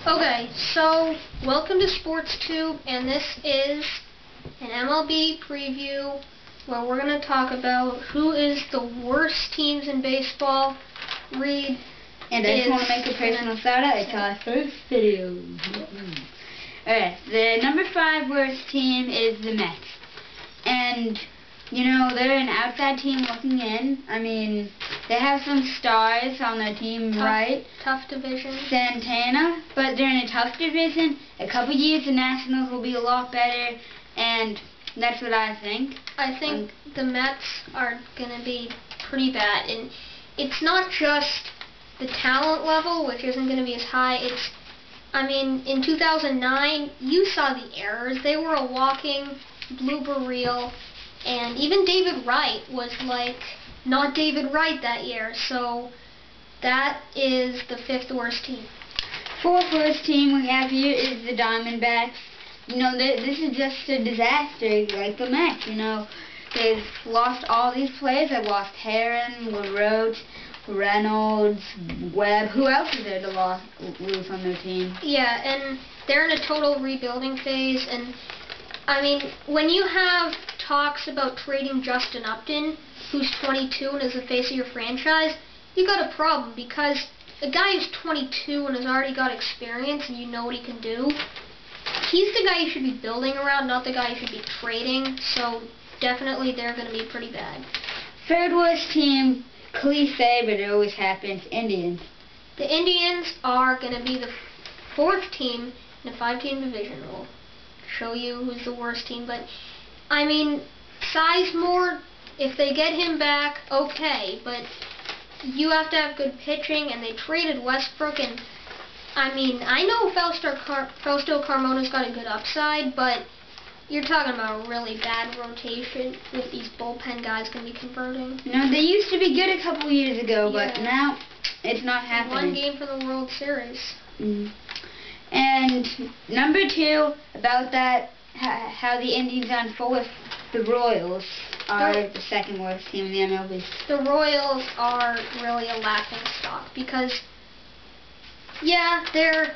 Okay, so welcome to SportsTube, and this is an MLB preview where we're going to talk about who is the worst teams in baseball. Reed. And I just want to make a personal shout out. It's our first video. Alright, the number 5 worst team is the Mets. And, you know, they're an outside team looking in. I mean, they have some stars on their team, right? Tough division. Santana, but they're in a tough division. A couple years the Nationals will be a lot better, and that's what I think. I think the Mets are going to be pretty bad, and it's not just the talent level, which isn't going to be as high. It's, I mean, in 2009, you saw the errors. They were a walking blooper reel, and even David Wright was like not David Wright that year. So that is the 5th worst team. 4th worst team we have here is the Diamondbacks. You know, this is just a disaster, like the Mets. You know, they've lost all these players. They've lost Heron, LaRoche, Reynolds, Webb. Who else is there to lose on their team? Yeah, and they're in a total rebuilding phase. And I mean, when you have talks about trading Justin Upton, who's 22 and is the face of your franchise, you got a problem, because a guy who's 22 and has already got experience and you know what he can do, he's the guy you should be building around, not the guy you should be trading. So definitely they're going to be pretty bad. 3rd worst team, cliche, but it always happens, Indians. The Indians are going to be the 4th team in a 5-team division. We'll show you who's the worst team, but I mean, Sizemore, if they get him back, okay, but you have to have good pitching, and they traded Westbrook, and I mean, I know Fausto Carmona's got a good upside, but you're talking about a really bad rotation with these bullpen guys going to be converting. No, they used to be good a couple years ago, but now it's not happening. 1 game for the World Series. And number 2, about that, how the Indians are on 4th, the Royals are the 2nd worst team in the MLB. The Royals are really a laughing stock because, yeah, they're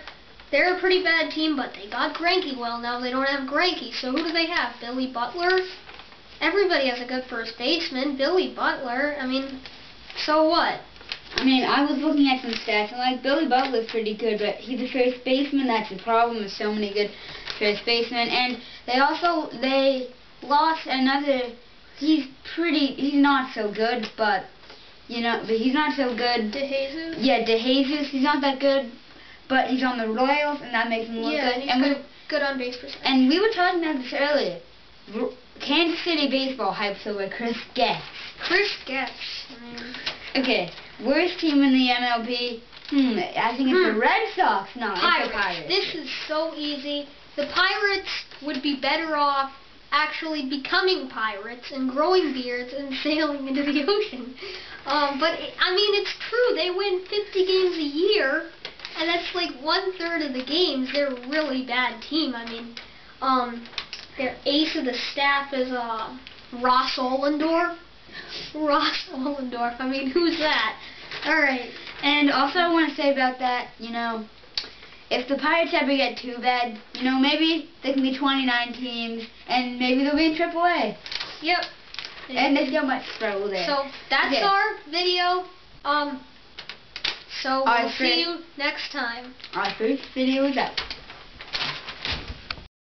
a pretty bad team, but they got Greinke. Well, now they don't have Greinke, so who do they have? Billy Butler? Everybody has a good first baseman. Billy Butler, I mean, so what? I mean, I was looking at some stats, and like, Billy Butler's pretty good, but he's a first baseman. That's the problem with so many good first basemen. And they lost another. He's not so good, but you know, he's not so good. DeJesus? Yeah, DeJesus. He's not that good, but he's on the Royals, and that makes him look good. And he's good on base percentage. And we were talking about this earlier. Kansas City baseball hypes over Chris Getz. Chris Getz. I mean, okay, worst team in the MLB. I think it's the Red Sox. No, Pirates. It's the Pirates. This is so easy. The Pirates would be better off actually becoming pirates and growing beards and sailing into the ocean. But I mean, it's true. They win 50 games a year, and that's like 1/3 of the games. They're a really bad team. I mean, their ace of the staff is Ross Ollendorf. Ross Ollendorf. I mean, who's that? All right. And also, I want to say about that, you know, if the Pirates ever get too bad, you know, maybe they can be 29 teams, and maybe they'll be in AAA. Yep. And there's so much trouble there. So that's our video. So we'll see you next time. Our first video is out.